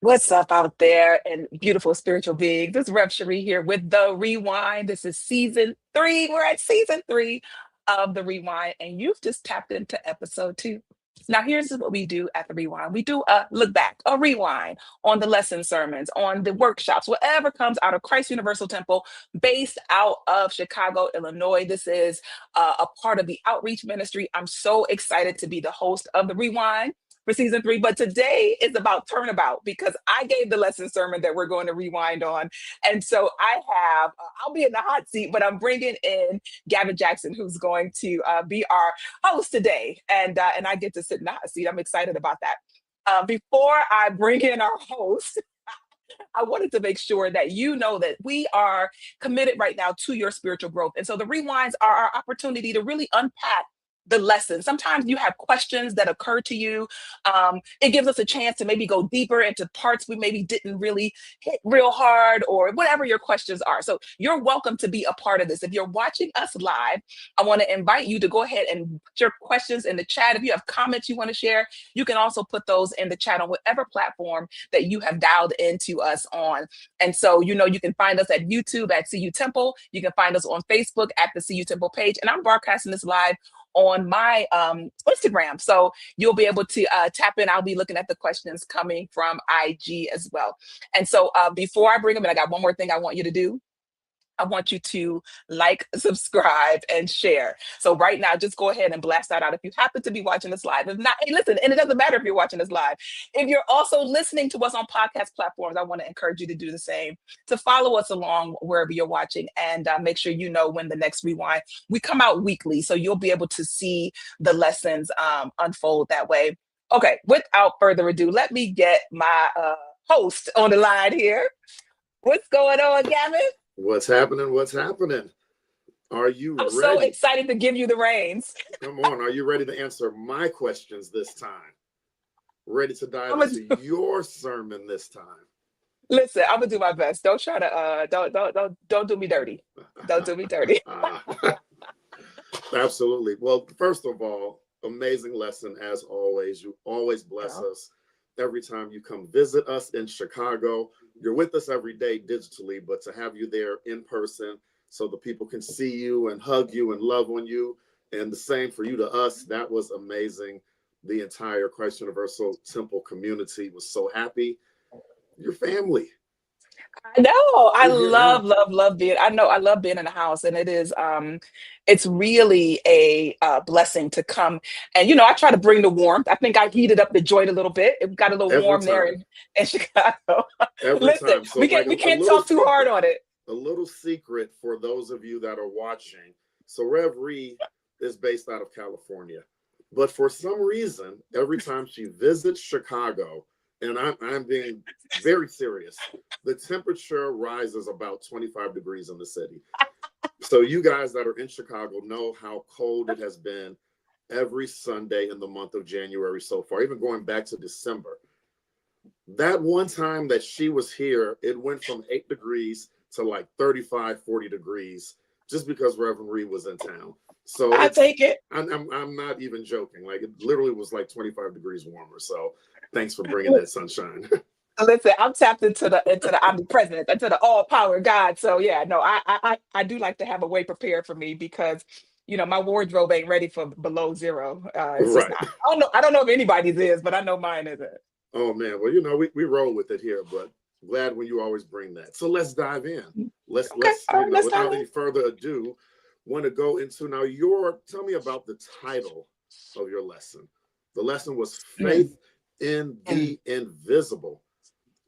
What's up out there and beautiful spiritual beings? This is Rev Sheree here with The Rewind. This is season 3. We're at season 3 of The Rewind, and you've just tapped into episode 2. Now, here's what we do at The Rewind. We do a look back, a rewind on the lesson sermons, on the workshops, whatever comes out of Christ Universal Temple based out of Chicago, Illinois. This is a part of the outreach ministry. I'm so excited to be the host of The Rewind for season 3. But today is about turnabout because I gave the lesson sermon that we're going to rewind on. And so I'll be in the hot seat, but I'm bringing in Gavin Jackson, who's going to be our host today. And I get to sit in the hot seat. I'm excited about that. Before I bring in our host, I wanted to make sure that you know that we are committed right now to your spiritual growth. And so the rewinds are our opportunity to really unpack the lesson. Sometimes you have questions that occur to you. It gives us a chance to maybe go deeper into parts we maybe didn't really hit real hard or whatever your questions are. So you're welcome to be a part of this. If you're watching us live, I want to invite you to go ahead and put your questions in the chat. If you have comments you want to share, you can also put those in the chat on whatever platform that you have dialed into us on. And so, you can find us at YouTube at CU Temple. You can find us on Facebook at the CU Temple page. And I'm broadcasting this live on my Instagram. So you'll be able to tap in. I'll be looking at the questions coming from IG as well. And so before I bring them in, I got one more thing I want you to do. I want you to like, subscribe, and share. So right now, just go ahead and blast that out if you happen to be watching this live. If not, hey, listen, and it doesn't matter if you're watching this live. If you're also listening to us on podcast platforms, I want to encourage you to do the same, to follow us along wherever you're watching, and make sure you know when the next rewind. We come out weekly, so you'll be able to see the lessons unfold that way. Okay, without further ado, let me get my host on the line here. What's going on, Gavin? What's happening? What's happening? Are you I'm ready? so excited to give you the reins. Come on. Are you ready to answer my questions this time? Ready to dive into your sermon this time? Listen, I'm gonna do my best. Don't try to don't do me dirty. Don't do me dirty. Absolutely. Well, first of all, amazing lesson as always. You always bless us every time you come visit us in Chicago. You're with us every day digitally, but to have you there in person so the people can see you and hug you and love on you, and the same for you to us, that was amazing. The entire Christ Universal Temple community was so happy. Your family. I know. I love being. I love being in the house, and it is. It's really a blessing to come. And I try to bring the warmth. I think I heated up the joint a little bit. It got a little warm there in Chicago. Listen, So we can't talk too hard on it. A little secret for those of you that are watching. So Rev Ree is based out of California, but for some reason, every time she visits Chicago, and I'm being very serious, the temperature rises about 25 degrees in the city. So you guys that are in Chicago know how cold it has been every Sunday in the month of January so far, even going back to December. That one time that she was here, it went from 8 degrees to like 35, 40 degrees just because Reverend Ree was in town. So I take it. I'm not even joking. Like, it literally was like 25 degrees warmer. So thanks for bringing that sunshine. Listen, I'm tapped into the omnipresent, into the all power God. So yeah, no, I do like to have a way prepared for me because my wardrobe ain't ready for below zero. It's just not. I don't know if anybody's is, but I know mine isn't. Oh man, well we roll with it here, but glad when you always bring that. So let's dive in. Let's without any further ado, want to go into now tell me about the title of your lesson. The lesson was Faith in the Invisible.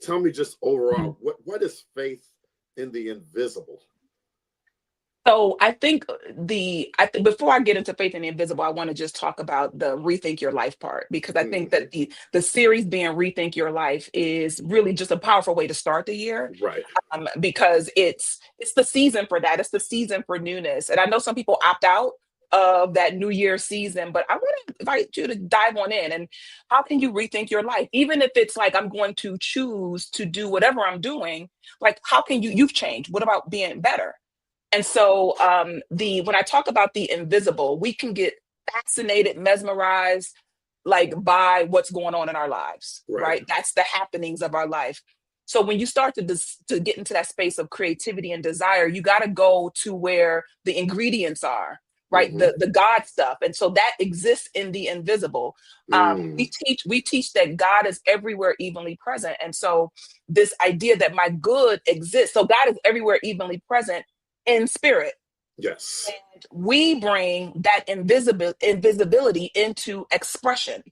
Tell me just overall, what is faith in the invisible? So I think before I get into faith in the invisible, I want to just talk about the rethink your life part, because I think Mm-hmm. that the series being rethink your life is really just a powerful way to start the year, Right. because it's the season for that. It's the season for newness. And I know some people opt out of that New Year season, but I want to invite you to dive on in. And how can you rethink your life? Even if it's like, I'm going to choose to do whatever I'm doing, like, how can you've changed? What about being better? And so the when I talk about the invisible, we can get fascinated, mesmerized, like, by what's going on in our lives, Right. right? That's the happenings of our life. So when you start to get into that space of creativity and desire, you got to go to where the ingredients are, right? Mm-hmm. The God stuff. And so that exists in the invisible. Mm. We teach that God is everywhere evenly present. And so this idea that my good exists. So God is everywhere evenly present in spirit. Yes. And we bring that invisibility into expression.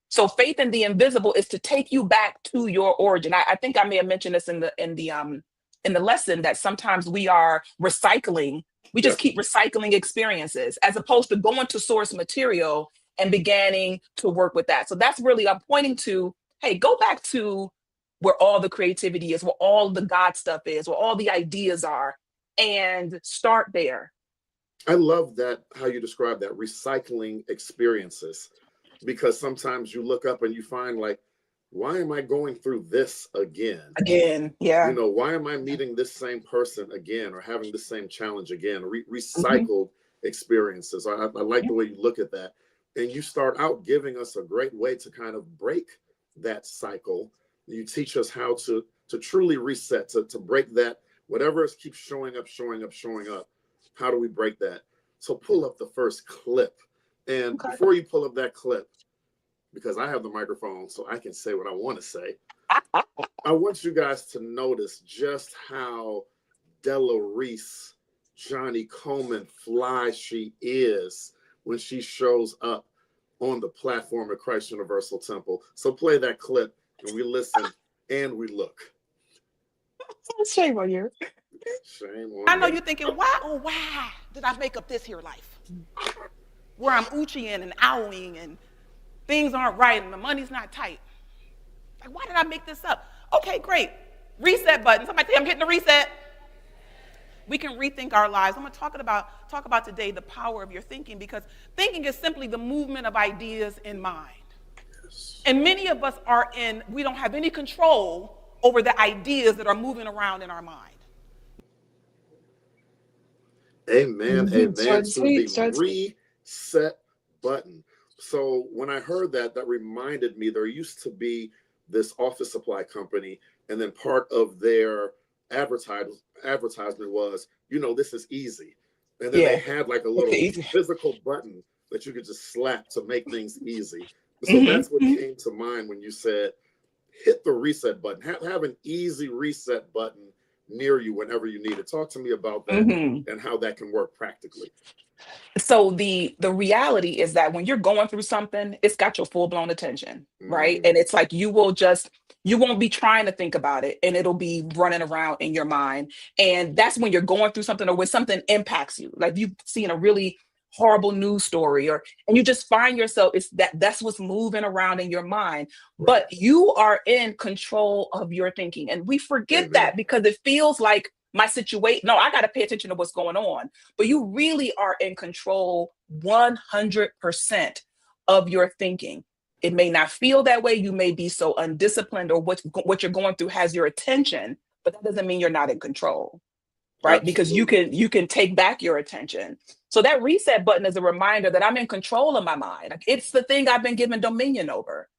So faith in the invisible is to take you back to your origin. I think I may have mentioned this in the lesson, that sometimes we are recycling. We just Yep. keep recycling experiences as opposed to going to source material and beginning to work with that. So that's really, I'm pointing to, hey, go back to where all the creativity is, where all the God stuff is, where all the ideas are, and start there. I love that, how you describe that, recycling experiences, because sometimes you look up and you find, like, why am I going through this again? Again, yeah. Why am I meeting this same person again or having the same challenge again? Mhm. Recycled experiences. I like the way you look at that. And you start out giving us a great way to kind of break that cycle. You teach us how to truly reset, to break that, whatever keeps showing up, showing up, showing up. How do we break that? So pull up the first clip. And Okay. before you pull up that clip, because I have the microphone so I can say what I want to say, I want you guys to notice just how Della Reese, Johnny Coleman fly she is when she shows up on the platform at Christ Universal Temple. So play that clip and we listen and we look. Shame on you. Shame I on know me. you're thinking, why, oh, why did I make up this here life? Where I'm oochieing and owing and things aren't right and the money's not tight. Like, why did I make this up? Okay, great. Reset button. Somebody say I'm hitting the reset. We can rethink our lives. I'm going to talk about today the power of your thinking, because thinking is simply the movement of ideas in mind. And many of us we don't have any control over the ideas that are moving around in our mind. Amen. Amen Short and to the sweet. Short and sweet. reset button. So when I heard that, that reminded me there used to be this office supply company, and then part of their advertisement was, this is easy. And then they Yeah. had like a Okay. little Easy. physical button that you could just slap to make things easy. So Hmm. that's what came to mind when you said hit the reset button. Have an easy reset button near you whenever you need it. Talk to me about that Hmm. and how that can work practically. So the reality is that when you're going through something, it's got your full blown attention, right? Mm, And it's like you won't be trying to think about it, and it'll be running around in your mind. And that's when you're going through something, or when something impacts you, like you've seen a really horrible news story, or and you just find yourself, that's what's moving around in your mind. right. But you are in control of your thinking, and we forget Amen. that because it feels like my situation. No, I got to pay attention to what's going on, but you really are in control 100% of your thinking. It may not feel that way. You may be so undisciplined, or what you're going through has your attention, but that doesn't mean you're not in control, right? Because you Absolutely. can you can take back your attention. So that reset button is a reminder that I'm in control of my mind. Like, it's the thing I've been given dominion over.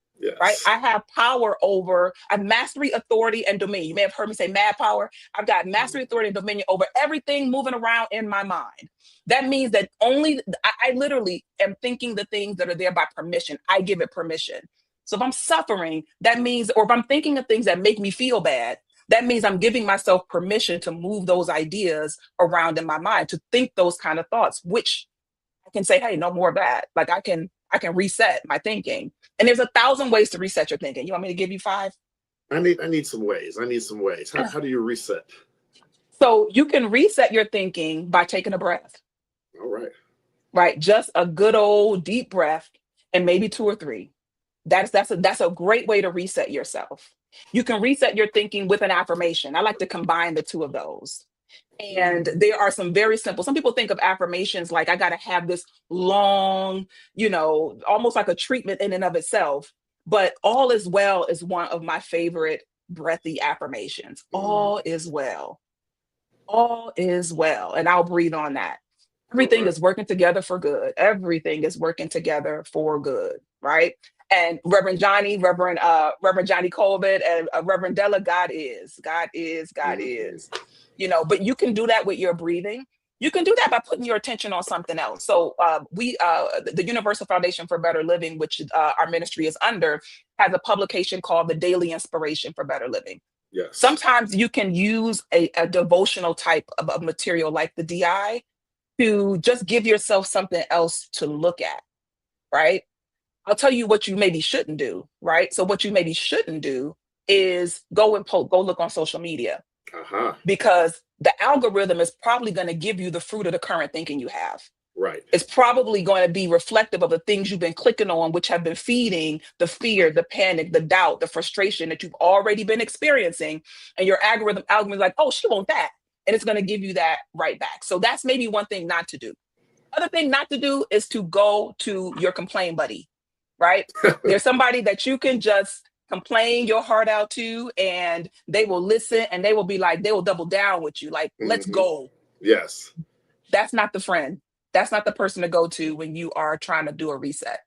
Right. Yes. I have power over, I have mastery, authority, and dominion. You may have heard me say mad power. I've got mastery, authority, and dominion over everything moving around in my mind. That means that I literally am thinking the things that are there by permission. I give it permission. So if I'm suffering, that means, or if I'm thinking of things that make me feel bad, that means I'm giving myself permission to move those ideas around in my mind, to think those kind of thoughts, which I can say, hey, no more of that. Like, I can reset my thinking. And there's 1,000 ways to reset your thinking. You want me to give you five? I need some ways. I need some ways. How do you reset? So you can reset your thinking by taking a breath, All right. right? Just a good old deep breath and maybe two or three. That's a great way to reset yourself. You can reset your thinking with an affirmation. I like to combine the two of those. And there are some very simple. Some people think of affirmations like I got to have this long, almost like a treatment in and of itself. But all is well is one of my favorite breathy affirmations. All is well. All is well. And I'll breathe on that. All Everything right. is working together for good. Everything is working together for good, right? And Reverend Johnny Colbert and Reverend Della, God is, God is, God Mhm. is. But you can do that with your breathing. You can do that by putting your attention on something else. So the Universal Foundation for Better Living, which our ministry is under, has a publication called The Daily Inspiration for Better Living. Yes. Sometimes you can use a devotional type of material like the DI to just give yourself something else to look at, right? I'll tell you what you maybe shouldn't do, right? So what you maybe shouldn't do is go look on social media, Aha. because the algorithm is probably going to give you the fruit of the current thinking you have. Right. It's probably going to be reflective of the things you've been clicking on, which have been feeding the fear, the panic, the doubt, the frustration that you've already been experiencing. And your algorithm is like, oh, she wants that. And it's going to give you that right back. So that's maybe one thing not to do. Other thing not to do is to go to your complain buddy, right? There's somebody that you can just complain your heart out to, and they will listen, and they will be like, they will double down with you. Like, let's Mhm. go. Yes. That's not the friend. That's not the person to go to when you are trying to do a reset.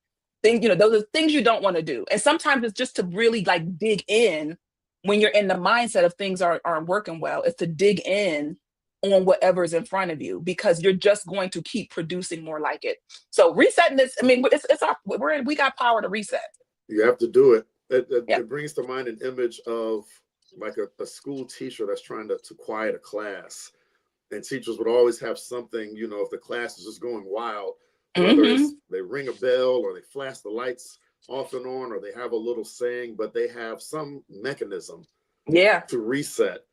Those are things you don't want to do. And sometimes it's just to really like dig in when you're in the mindset of things aren't working well. It's to dig in on whatever's in front of you, because you're just going to keep producing more like it. So resetting this, I mean, we got power to reset. You have to do it. Yeah. It brings to mind an image of like a school teacher that's trying to quiet a class. And teachers would always have something, if the class is just going wild, whether Hmm. it's they ring a bell or they flash the lights off and on, or they have a little saying, but they have some mechanism Yeah. to reset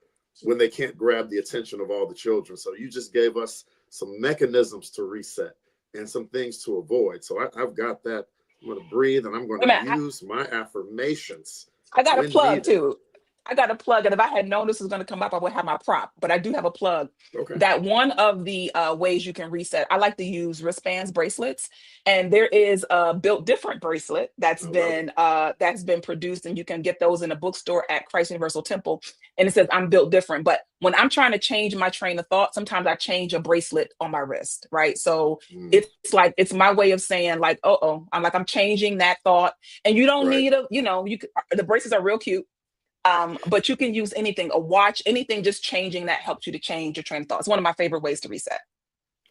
when they can't grab the attention of all the children. So you just gave us some mechanisms to reset and some things to avoid. So I've got that. I'm going to breathe and I'm going Wait a to minute, use my affirmations I got a when plug needed. too. I got a plug, and if I had known this was going to come up, I would have my prop. But I do have a plug. Okay. That one of the ways you can reset. I like to use wristbands, bracelets, and there is a built different bracelet I love it. that's been produced, and you can get those in a bookstore at Christ Universal Temple. And it says I'm built different. But when I'm trying to change my train of thought, sometimes I change a bracelet on my wrist, right? So Mm, it's my way of saying like, I'm changing that thought, and you don't right. need the bracelets are real cute. But you can use anything, a watch, anything, just changing that helps you to change your train of thought. It's one of my favorite ways to reset.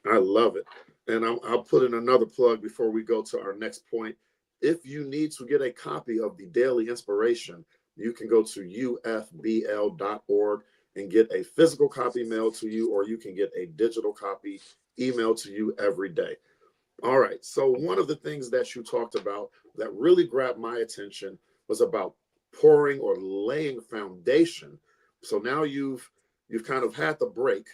I love it. And I'll put in another plug before we go to our next point. If you need to get a copy of the Daily Inspiration, you can go to ufbl.org and get a physical copy mailed to you, or you can get a digital copy emailed to you every day. All right. So one of the things that you talked about that really grabbed my attention was about pouring or laying foundation. So now you've kind of had the break.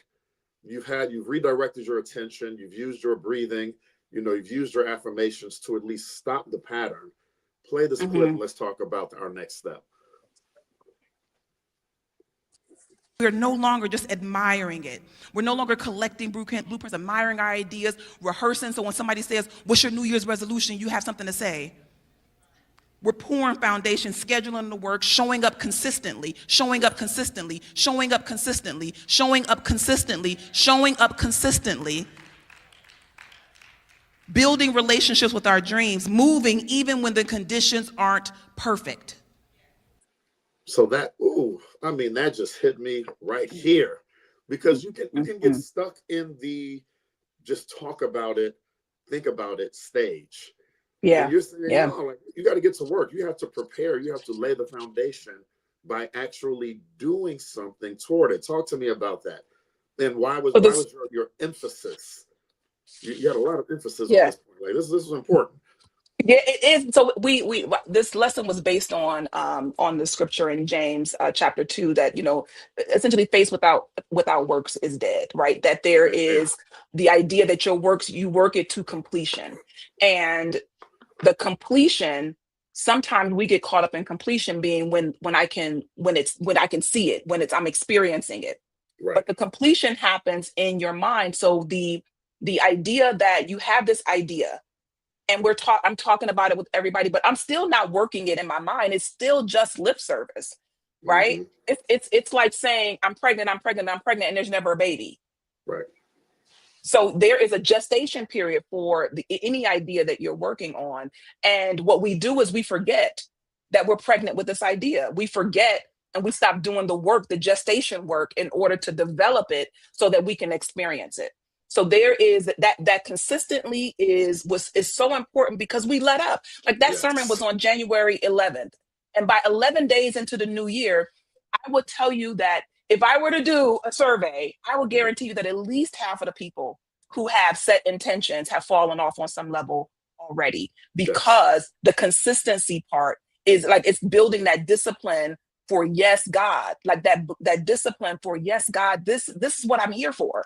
You've redirected your attention, you've used your breathing, you've used your affirmations to at least stop the pattern. Play this clip Hmm. and let's talk about our next step. We're no longer just admiring it. We're no longer collecting blueprints, admiring our ideas, rehearsing. So when somebody says, what's your New Year's resolution? You have something to say. We're pouring foundation, scheduling the work, showing up consistently, showing up consistently, showing up consistently, showing up consistently, showing up consistently, building relationships with our dreams, moving even when the conditions aren't perfect. So that just hit me right here, because you can get Hmm. stuck in the just talk about it, think about it stage. And Yeah. you're saying, Yeah. no, like you got to get to work. You have to prepare. You have to lay the foundation by actually doing something toward it. Talk to me about that. And why was So this, your emphasis? You had a lot of emphasis on yeah. this point. Like this is important. Yeah, it is. So we this lesson was based on the scripture in James chapter 2 that, essentially faith without works is dead, right? That there Amen. is the idea that your works, you work it to completion. And the completion, sometimes we get caught up in completion being when I can see it, when it's I'm experiencing it. Right. But the completion happens in your mind. So the idea that you have this idea, and I'm talking about it with everybody, but I'm still not working it in my mind. It's still just lip service, right? Mm-hmm. It's like saying I'm pregnant, I'm pregnant, I'm pregnant, and there's never a baby. Right. So there is a gestation period for any idea that you're working on. And what we do is we forget that we're pregnant with this idea. We forget and we stop doing the work, the gestation work, in order to develop it so that we can experience it. So there is that consistently is so important because we let up. Like that sermon Yes. was on January 11th. And by 11 days into the new year, I would tell you that if I were to do a survey, I would guarantee you that at least half of the people who have set intentions have fallen off on some level already, Yes. because the consistency part is like it's building that discipline for yes, God, like that discipline for yes, God, this is what I'm here for.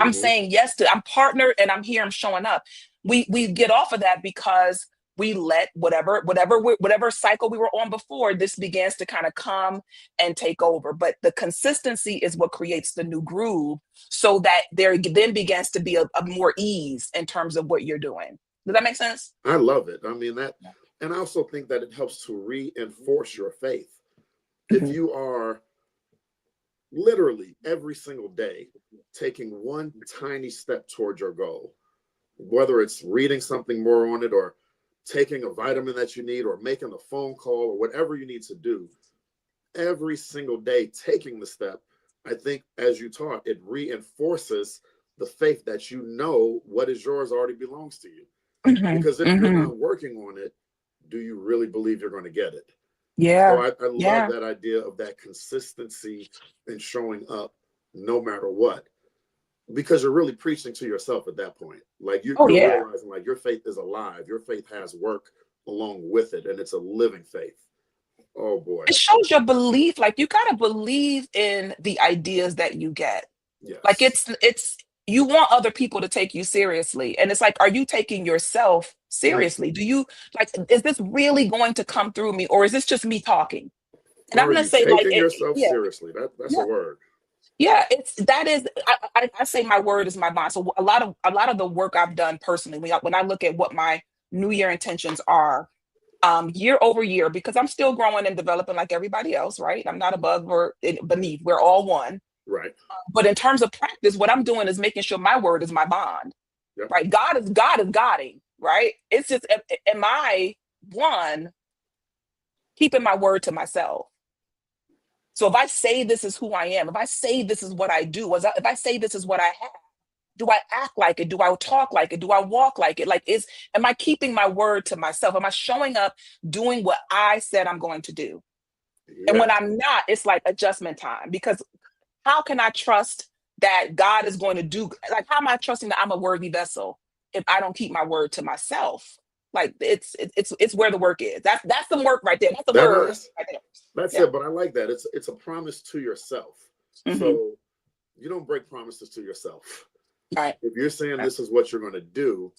I'm Mm-hmm. saying yes to, I'm partnered and I'm here, I'm showing up. We get off of that because we let whatever cycle we were on before, this begins to kind of come and take over. But the consistency is what creates the new groove, so that there then begins to be a more ease in terms of what you're doing. Does that make sense? I love it. I mean that, and I also think that it helps to reinforce your faith. If Mhm. you are literally every single day taking one tiny step towards your goal, whether it's reading something more on it or taking a vitamin that you need or making a phone call or whatever you need to do, every single day taking the step, I think as you taught, it reinforces the faith that what is yours already belongs to you. Mhm. Because if you're Mhm. not working on it, do you really believe you're going to get it? So Yeah. I love Yeah. that idea of that consistency and showing up no matter what, because you're really preaching to yourself at that point. Like Oh you're yeah. realizing like your faith is alive. Your faith has work along with it, and it's a living faith. Oh boy. It shows your belief. Like you gotta believe in the ideas that you get. Like Yes. it's you want other people to take you seriously. And it's like, are you taking yourself Mm. seriously? Do you like, is this really going to come through me, or is this just me talking? And I'm Are gonna you say like taking it, yourself yeah, seriously? That's a yeah. word. Yeah, it's that is I say my word is my bond. So a lot of the work I've done personally, when I look at what my New Year intentions are, year over year, because I'm still growing and developing like everybody else, right? I'm not above or beneath. We're all one. Right. But in terms of practice, what I'm doing is making sure my word is my bond, Yep. right? God is Godding, right? It's just am I one keeping my word to myself? So if I say this is who I am, if I say this is what I do, if I say this is what I have, do I act like it? Do I talk like it? Do I walk like it? Like am I keeping my word to myself? Am I showing up doing what I said I'm going to do? And Yeah. when I'm not, it's like adjustment time, because how can I trust that God is going to do, like how am I trusting that I'm a worthy vessel if I don't keep my word to myself? Like it's where the work is. That's the work right there. That's the That word is. right there. That's Yeah. it. But I like that. It's a promise to yourself. Hmm. So you don't break promises to yourself. Right. If you're saying this is what you're going to do,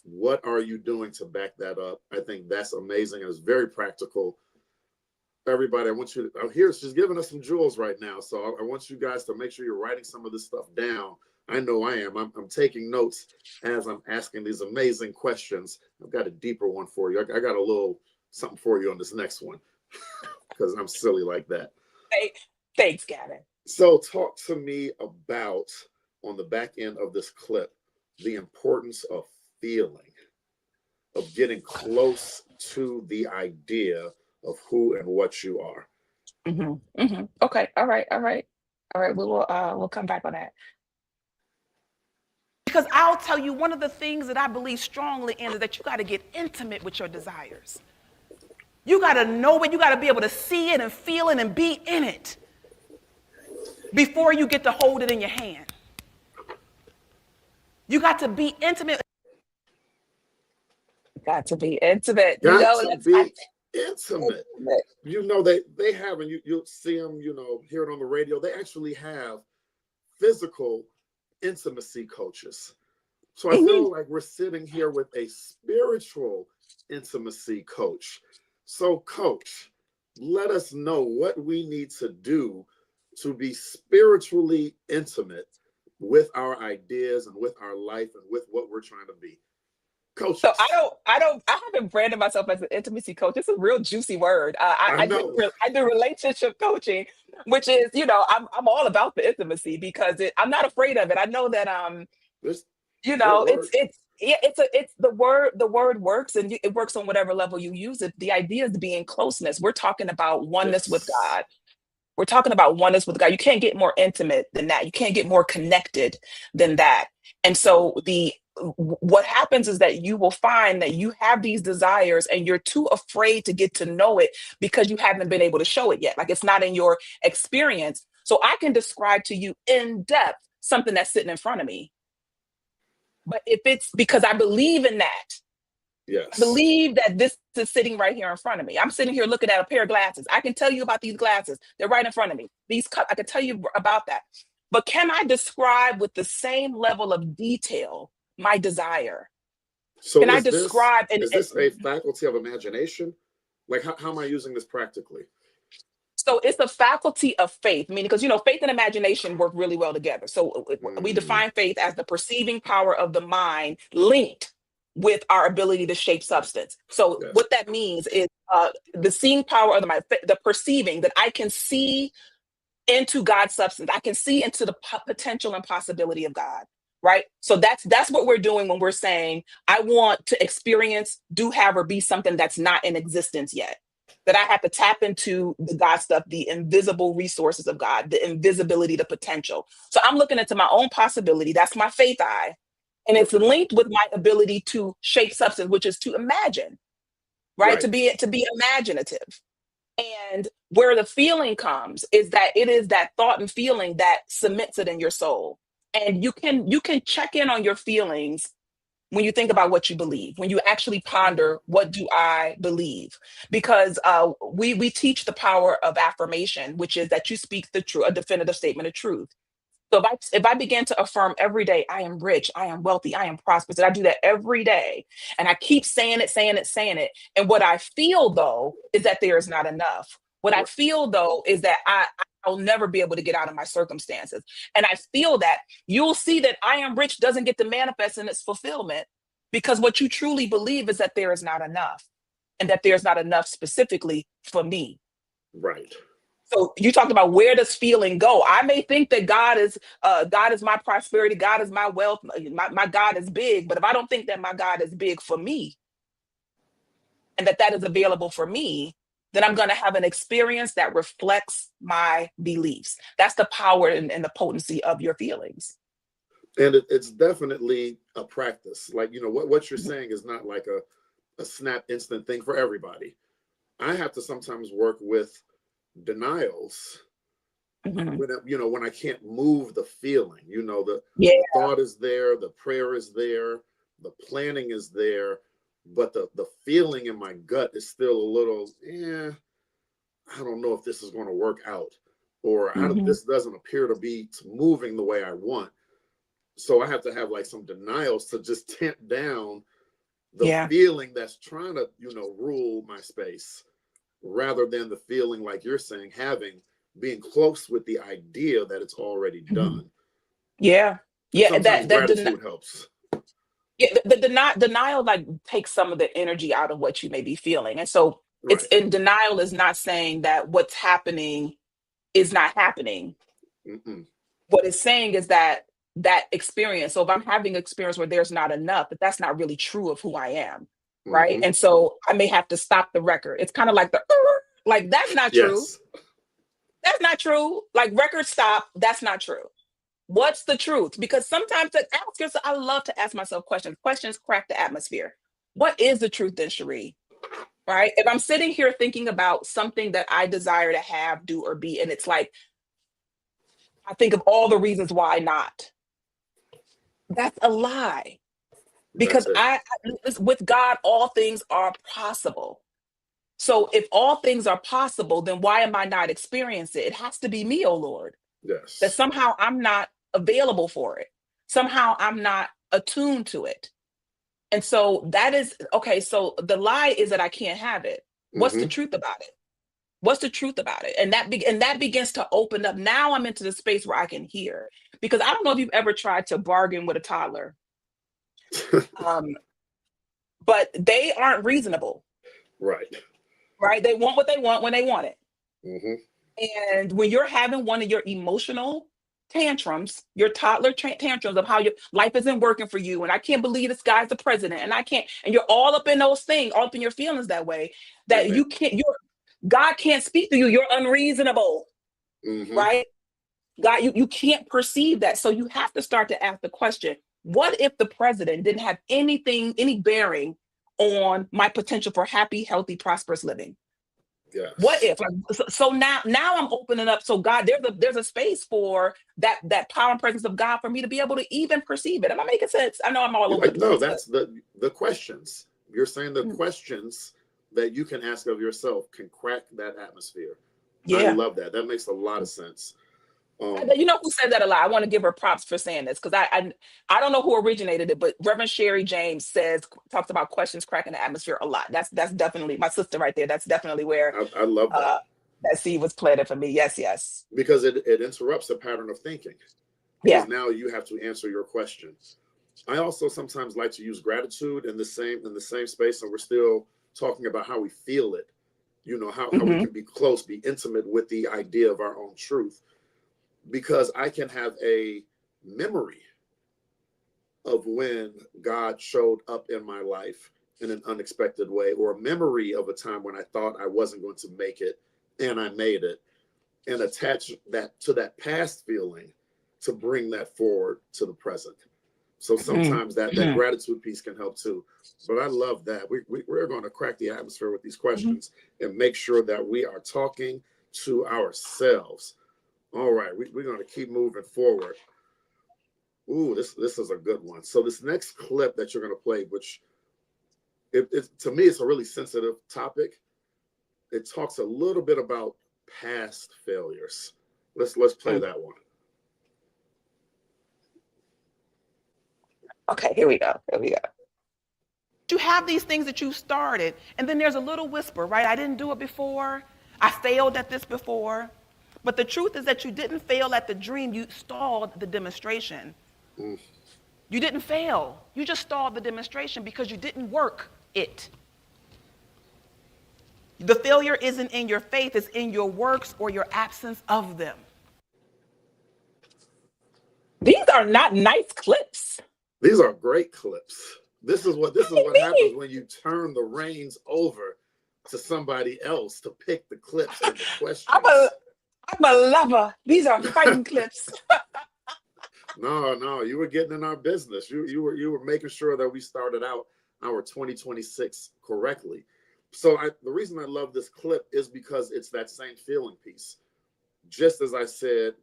what are you doing to back that up? I think that's amazing. It's very practical. Everybody, I want you to, here, she's giving us some jewels right now. So I want you guys to make sure you're writing some of this stuff down. I know I am. I'm taking notes as I'm asking these amazing questions. I've got a deeper one for you. I got a little something for you on this next one because I'm silly like that. Hey, thanks, Gavin. So talk to me about, on the back end of this clip, the importance of feeling, of getting close to the idea of who and what you are. Okay. All right. All right. All right. We'll come back on that. Because I'll tell you, one of the things that I believe strongly in is that you got to get intimate with your desires. You got to know it. You got to be able to see it and feel it and be in it before you get to hold it in your hand. You got to be intimate. Got to be intimate. Got to That's I be think intimate. intimate. They have, and you'll see them, hear it on the radio. They actually have physical intimacy coaches. So I Mhm. feel like we're sitting here with a spiritual intimacy coach. So, coach, let us know what we need to do to be spiritually intimate with our ideas and with our life and with what we're trying to be. So Coaches, I haven't branded myself as an intimacy coach. It's a real juicy word. I know. I do relationship coaching, which is, I'm all about the intimacy because I'm not afraid of it. I know that, This great word. yeah, it's the word works and it works on whatever level you use it. The idea is being closeness. We're talking about oneness with Yes. God. We're talking about oneness with God. You can't get more intimate than that. You can't get more connected than that. And so what happens is that you will find that you have these desires and you're too afraid to get to know it because you haven't been able to show it yet. Like it's not in your experience. So I can describe to you in depth something that's sitting in front of me. But if it's because I believe in that, I Yes. believe that this is sitting right here in front of me. I'm sitting here looking at a pair of glasses. I can tell you about these glasses. They're right in front of me. These cups, I can tell you about that. But can I describe with the same level of detail my desire? So Can I describe and is this a faculty of imagination? Like how am I using this practically? so it's a faculty of faith, meaning because faith and imagination work really well together. So we Mm, define faith as the perceiving power of the mind linked with our ability to shape substance. So yes. what that means is the seeing power of the mind, the perceiving that I can see into God's substance. I can see into the potential and possibility of God. Right. So that's what we're doing when we're saying, I want to experience, do, have, or be something that's not in existence yet. That I have to tap into the God stuff, the invisible resources of God, the invisibility, the potential. So I'm looking into my own possibility. That's my faith eye. And Yep. it's linked with my ability to shape substance, which is to imagine, right? Right. To be imaginative. And where the feeling comes is that it is that thought and feeling that cements it in your soul. And you can check in on your feelings when you think about what you believe, when you actually ponder, what do I believe? Because we teach the power of affirmation, which is that you speak the truth, a definitive statement of truth. So if I begin to affirm every day, I am rich, I am wealthy, I am prosperous, and I do that every day, and I keep saying it, saying it, saying it, and what I feel though is that there is not enough. What I Right. feel though is that I'll never be able to get out of my circumstances, and I feel that you'll see that I am rich doesn't get to manifest in its fulfillment because what you truly believe is that there is not enough, and that there's not enough specifically for me. Right. So you talked about where does feeling go? I may think that God is my prosperity, God is my wealth, my God is big, but if I don't think that my God is big for me and that is available for me, then I'm going to have an experience that reflects my beliefs. That's the power and the potency of your feelings. And it's definitely a practice. Like, what you're saying is not like a snap instant thing for everybody. I have to sometimes work with denials Mhm. when I can't move the feeling. Yeah. The thought is there, the prayer is there, the planning is there, but the feeling in my gut is still a little, I don't know if this is going to work out, or Mhm. this doesn't appear to be moving the way I want. So I have to have like some denials to just tamp down the Yeah. feeling that's trying to, rule my space, rather than the feeling like you're saying, being close with the idea that it's already Mhm. done. Yeah. And Yeah. sometimes gratitude helps. Yeah, denial like takes some of the energy out of what you may be feeling. And so it's Right. in denial is not saying that what's happening is not happening. Mm-mm. What it's saying is that that experience. So if I'm having an experience where there's not enough, but that's not really true of who I am. Right. Mm-hmm. And so I may have to stop the record. It's kind of like the like that's not true. Yes. That's not true. Like record stop, that's not true. What's the truth? Because sometimes to ask yourself, I love to ask myself questions. Questions crack the atmosphere. What is the truth then, Sheree? Right? If I'm sitting here thinking about something that I desire to have, do, or be, and it's like, I think of all the reasons why not. That's a lie. because That's it. with God, all things are possible. So if all things are possible, then why am I not experiencing it? It has to be me, oh Lord, that Yes. somehow I'm not available for it. Somehow I'm not attuned to it. And so that is okay. So the lie is that I can't have it. What's the Mm-hmm. truth about it? What's the truth about it? And that begins to open up. Now I'm into the space where I can hear. Because I don't know if you've ever tried to bargain with a toddler, um, but they aren't reasonable, Right. right? They want what they want when they want it. Mm-hmm. And when you're having one of your emotional tantrums, your toddler tantrums of how your life isn't working for you, and I can't believe this guy's the president, and I can't, and you're all up in those things, all up in your feelings that way, that Amen. you can't, God can't speak to you. You're unreasonable, Mm-hmm. right? God, you can't perceive that. So you have to start to ask the question, what if the president didn't have any bearing on my potential for happy, healthy, prosperous living? What Yes. if like so now I'm opening up, so God, there's a space for that power and presence of God for me to be able to even perceive it. Am I making sense? I know I'm all You're over the like, no, place, but that's the questions. You're saying the mm, questions that you can ask of yourself can crack that atmosphere. I yeah. love that. That makes a lot of sense. You know who said that a lot? I want to give her props for saying this because I don't know who originated it, but Reverend Sheree James talks about questions cracking the atmosphere a lot. That's definitely my sister right there. That's definitely where I love that uh that seed was planted for me. Yes, yes. because it interrupts a pattern of thinking because Yeah. now you have to answer your question. I also sometimes like to use gratitude in the same space, and we're still talking about how we feel it. You know how we Hmm. can be close, be intimate with the idea of our own truth, because I can have a memory of when God showed up in my life in an unexpected way, or a memory of a time when I thought I wasn't going to make it and I made it, and attach that to that past feeling to bring that forward to the present. So sometimes that Hmm. gratitude piece can help too. But I love that. We're going to crack the atmosphere with these questions and make sure that we are talking to ourselves. All right, we're going to keep moving forward. Ooh, this is a good one. So this next clip that you're going to play, which to me, it's a really sensitive topic. It talks a little bit about past failures. Let's play Hmm. that one. Okay, here we go. Here we go. You have these things that you started, and then there's a little whisper, right? I didn't do it before. I failed at this before. But the truth is that you didn't fail at the dream, you stalled the demonstration. Mm, You didn't fail. You just stalled the demonstration because you didn't work it. The failure isn't in your faith, it's in your works or your absence of them. These are not nice clips. these are great clips. This is what happens Me. when you turn the reins over to somebody else to pick the clips and the I'm a questions. I'm a lover. These are fighting clips. No, you were getting in our business. You were making sure that we started out our 2026 correctly. So the reason I love this clip is because it's that same feeling piece. Just as I said,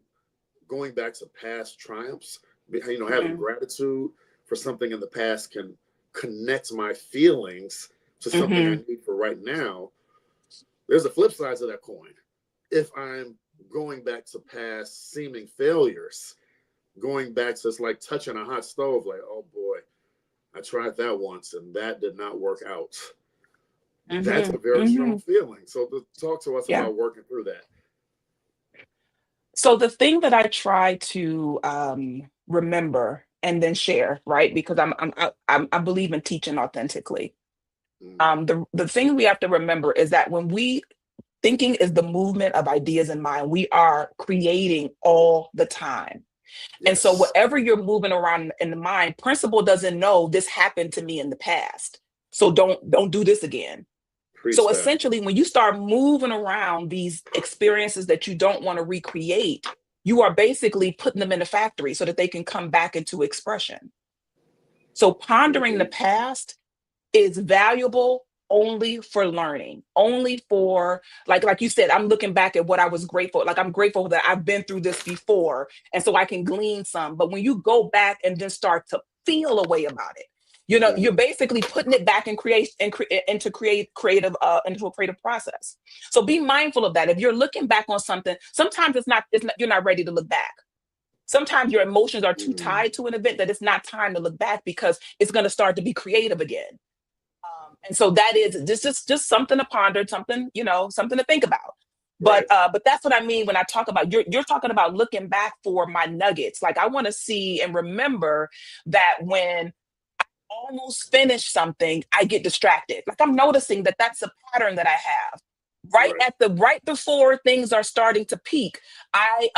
going back to past triumphs, having Hmm. gratitude for something in the past can connect my feelings to something I Hmm. need for right now. There's a flip side to that coin. If I'm going back to past seeming failures, going back to, it's like touching a hot stove, like, oh boy, I tried that once and that did not work out. That's Hmm. a very Hmm. strong feeling. So talk to us Yeah. about working through that. So the thing that I try to remember and then share, right? Because I believe in teaching authentically. Mm, The thing we have to remember is that when we thinking is the movement of ideas in mind, we are creating all the time. And so yes, whatever you're moving around in the mind, principle doesn't know this happened to me in the past. So don't do this again. preach So that. essentially, when you start moving around these experiences that you don't want to recreate, you are basically putting them in the factory so that they can come back into expression. So pondering the Mm-hmm. past is valuable only for learning, only for like you said, I'm looking back at what I was grateful. Like I'm grateful that I've been through this before, and so I can glean some. But when you go back and then start to feel a way about it, You're basically putting it back and into into a creative process. So be mindful of that. If you're looking back on something, sometimes you're not ready to look back. Sometimes your emotions are too tied to an event that it's not time to look back because it's going to start to be creative again. And so that is just something to ponder, something, something to think about. Right. But that's what I mean when I talk about you're talking about looking back for my nuggets. Like I want to see and remember that when I almost finish something, I get distracted. Like I'm noticing that that's a pattern that I have. Right before things are starting to peak, I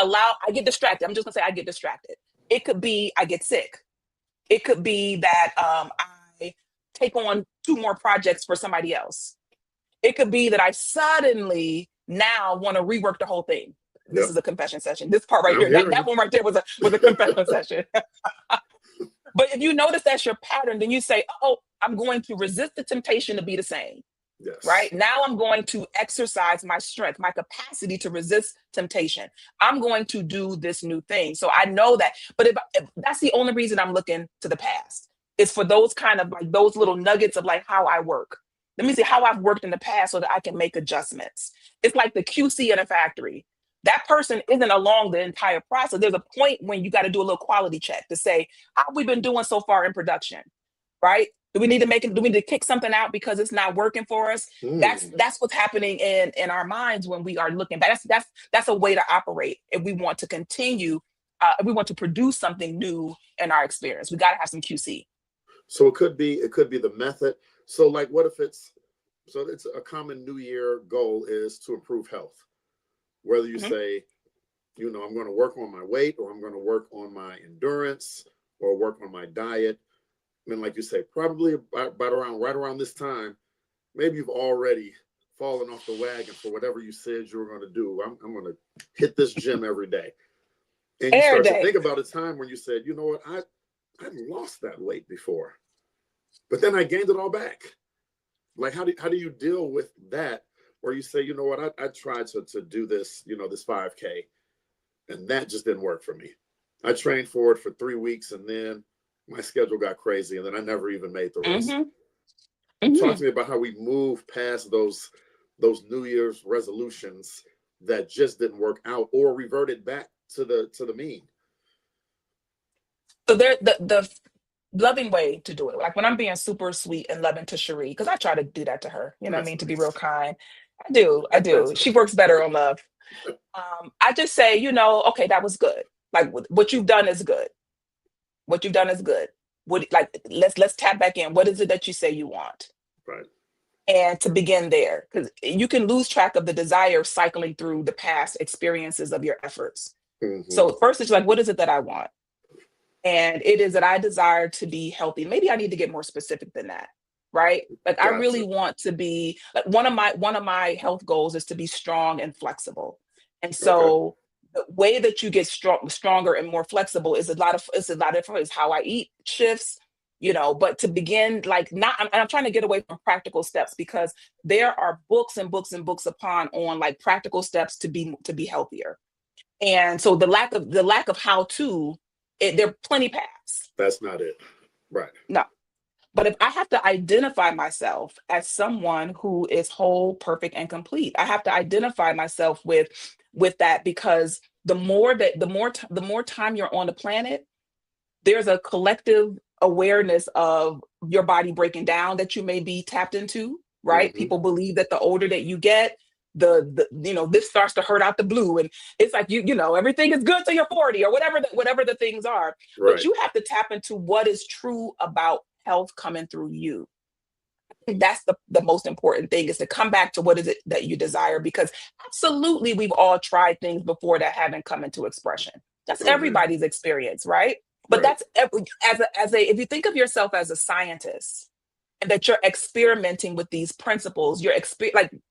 get distracted. I'm just gonna say I get distracted. It could be I get sick. It could be that I take on 2 more projects for somebody else. It could be that I suddenly now want to rework the whole thing. This is a confession session. This part right here, that one right there was a confession session. But if you notice that's your pattern, then you say, oh, I'm going to resist the temptation to be the same. Yes. Right now, I'm going to exercise my strength, my capacity to resist temptation. I'm going to do this new thing. So I know that. But if that's the only reason I'm looking to the past, is for those kind of like those little nuggets of like how I work. Let me see how I've worked in the past so that I can make adjustments. It's like the QC in a factory. That person isn't along the entire process. There's a point when you got to do a little quality check to say, how have we been doing so far in production? Right? Do we need to kick something out because it's not working for us? That's what's happening in our minds when we are looking back. That's a way to operate if we want to continue, if we want to produce something new in our experience. We got to have some QC. So it could be the method. So like what if it's a common New Year goal is to improve health. Whether you say, I'm going to work on my weight, or I'm going to work on my endurance, or work on my diet. I mean, like you say, probably right around this time, maybe you've already fallen off the wagon for whatever you said you were going to do. I'm going to hit this gym every day. And you start to think about a time when you said, you know what, I lost that weight before, but then I gained it all back. Like, how do you deal with that? Or you say, you know what, I tried to do this, this 5K, and that just didn't work for me. I trained for it for 3 weeks, and then my schedule got crazy, and then I never even made the rest. Talk to me about how we move past those New Year's resolutions that just didn't work out, or reverted back to the mean. So the loving way to do it, like when I'm being super sweet and loving to Sheree, because I try to do that to her, what I mean, to be real kind. I do. She works better on love. I just say, okay, that was good. Like what you've done is good. What you've done is good. Let's tap back in. What is it that you say you want? Right. And to begin there, because you can lose track of the desire cycling through the past experiences of your efforts. So first it's like, what is it that I want? And it is that I desire to be healthy. Maybe I need to get more specific than that. Right? Like gotcha. I really want to be like one of my health goals is to be strong and flexible. And so the way that you get stronger and more flexible is a lot of different is how I eat shifts, but to begin I'm trying to get away from practical steps, because there are books and books and books on like practical steps to be healthier. And so the lack of how to, there are plenty paths. That's not it. Right. No. But if I have to identify myself as someone who is whole, perfect, and complete, I have to identify myself with that, because the more time you're on the planet, there's a collective awareness of your body breaking down that you may be tapped into, right? People believe that the older that you get, this starts to hurt out the blue, and it's like everything is good till you're 40 or whatever the things are. Right. But you have to tap into what is true about health coming through you. I think that's the most important thing, is to come back to what is it that you desire, because absolutely we've all tried things before that haven't come into expression. That's everybody's experience, right? But that's if you think of yourself as a scientist and that you're experimenting with these principles, you're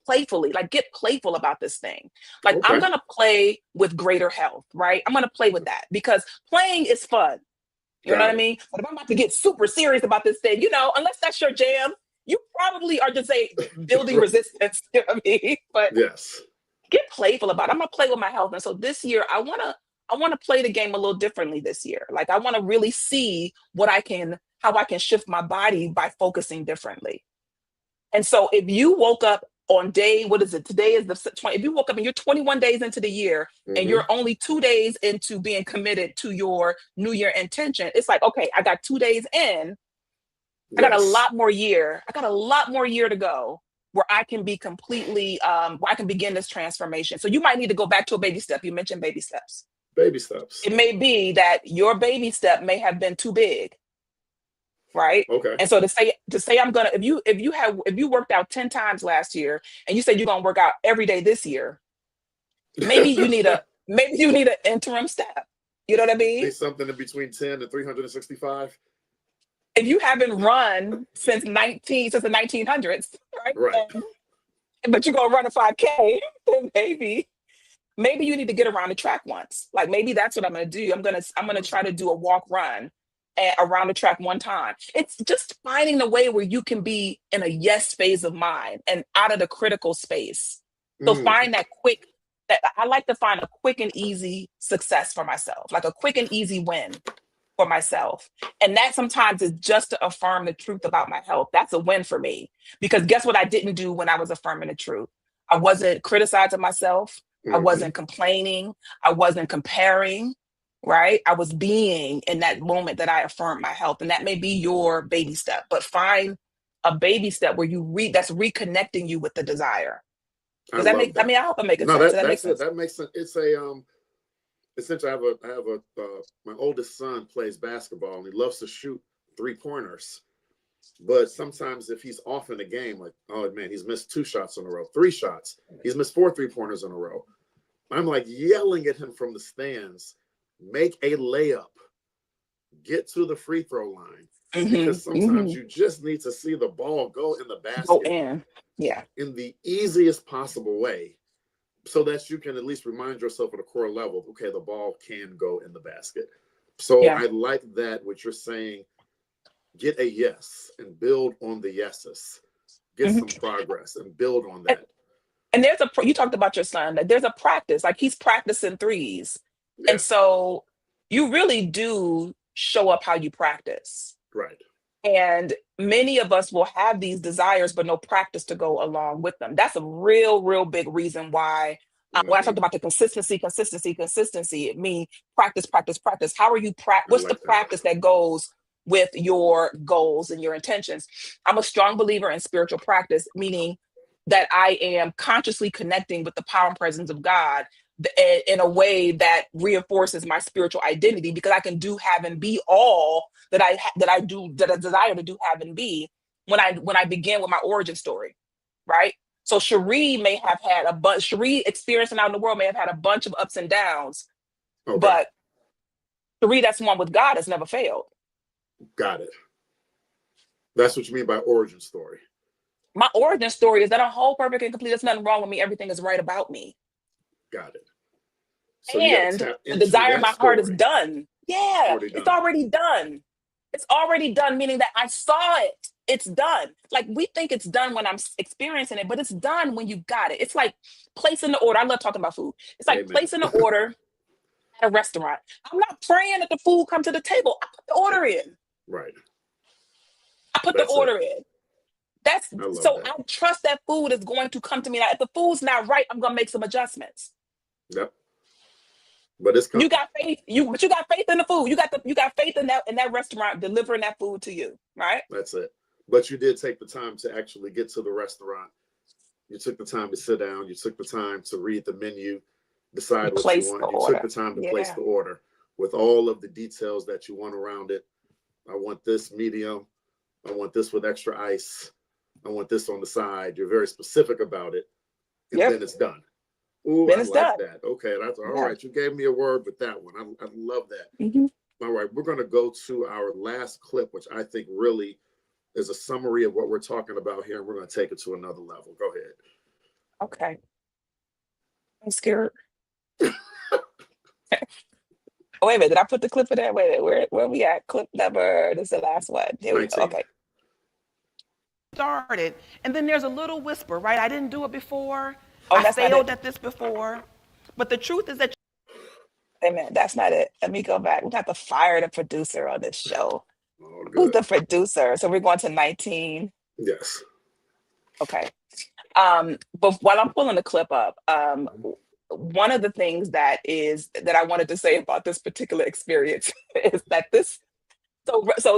playfully, get playful about this thing. I'm going to play with greater health, right? I'm going to play with that because playing is fun. You know what I mean? But if I'm about to get super serious about this thing, unless that's your jam, you probably are just building resistance. You know what I mean? But yes, get playful about it. I'm gonna play with my health. And so this year I wanna play the game a little differently this year. Like I wanna really see what I can how I can shift my body by focusing differently. And so if you woke up on day, what is it? Today is the 20. If you woke up and you're 21 days into the year and you're only 2 days into being committed to your New Year intention, it's like, okay, I got 2 days in. I got a lot more year. I got a lot more year to go where I can be completely, where I can begin this transformation. So you might need to go back to a baby step. You mentioned baby steps. Baby steps. It may be that your baby step may have been too big. Right. Okay. And so to say I'm gonna, if you worked out 10 times last year and you said you're gonna work out every day this year, maybe you need an interim step. You know what I mean? Need something in between 10 and 365. If you haven't run since the 1900s, right? Right. But you're gonna run a 5K, then maybe you need to get around the track once. Like maybe that's what I'm gonna do. I'm gonna try to do a walk run around the track one time. It's just finding the way where you can be in a yes phase of mind and out of the critical space. So find that I like to find a quick and easy success for myself, like a quick and easy win for myself. And that sometimes is just to affirm the truth about my health. That's a win for me, because guess what I didn't do when I was affirming the truth? I wasn't criticizing myself. I wasn't complaining. I wasn't comparing. Right? I was being in that moment that I affirmed my health. And that may be your baby step, but find a baby step where that's reconnecting you with the desire. Does that make, I mean, I hope I'm making sense. Does that make sense? That makes sense. It's a, essentially I have my oldest son plays basketball and he loves to shoot 3-pointers. But sometimes if he's off in a game, like, oh man, he's missed 2 shots in a row, 3 shots, he's missed 4 3-pointers in a row. I'm like yelling at him from the stands, make a layup, get to the free throw line. Because sometimes you just need to see the ball go in the basket. Go in. Yeah. In the easiest possible way, so that you can at least remind yourself at a core level, okay, the ball can go in the basket. So I like that, what you're saying, get a yes and build on the yeses. Get some progress and build on that. And there's you talked about your son, that there's a practice, like he's practicing threes. Yeah. And so you really do show up how you practice. Right. And many of us will have these desires, but no practice to go along with them. That's a real, real big reason why when I talked about the consistency, it means practice. How are you what's the practice that goes with your goals and your intentions? I'm a strong believer in spiritual practice, meaning that I am consciously connecting with the power and presence of God in a way that reinforces my spiritual identity, because I can do, have, and be all that I desire to do, have, and be when I begin with my origin story, right? So Sheree may have had Sheree experiencing out in the world may have had a bunch of ups and downs, but Sheree that's one with God has never failed. Got it. That's what you mean by origin story. My origin story is that I'm whole, perfect, and complete. There's nothing wrong with me. Everything is right about me. Got it. So and the desire in my heart is done. Yeah, it's already done. It's already done, meaning that I saw it. It's done. Like we think it's done when I'm experiencing it, but it's done when you got it. It's like placing the order. I love talking about food. It's like placing the order at a restaurant. I'm not praying that the food come to the table. I put the order in. Right. I put the order in. I trust that food is going to come to me. Now, if the food's not right, I'm gonna make some adjustments. Yep. But it's coming. You got faith. But you got faith in the food. You got faith in that restaurant delivering that food to you, right? That's it. But you did take the time to actually get to the restaurant. You took the time to sit down. You took the time to read the menu, decide what you want. You took the time to place the order with all of the details that you want around it. I want this medium. I want this with extra ice. I want this on the side. You're very specific about it. And then it's done. Ooh, I like that. Okay, that's all right. You gave me a word with that one. I love that. All right, we're going to go to our last clip, which I think really is a summary of what we're talking about here. And we're going to take it to another level. Go ahead. Okay. I'm scared. Oh, wait a minute. Did I put the clip for that? Wait a minute. Where we at? Clip number, this is the last one. Here we go. Okay. Started. And then there's a little whisper, right? I didn't do it before. Oh, I failed at this before. But the truth is that... Wait a minute. That's not it. Let me go back. We have to fire the producer on this show. Oh, Who's good. the producer? So we're going to 19. Yes. Okay. But while I'm pulling the clip up, one of the things that I wanted to say about this particular experience is that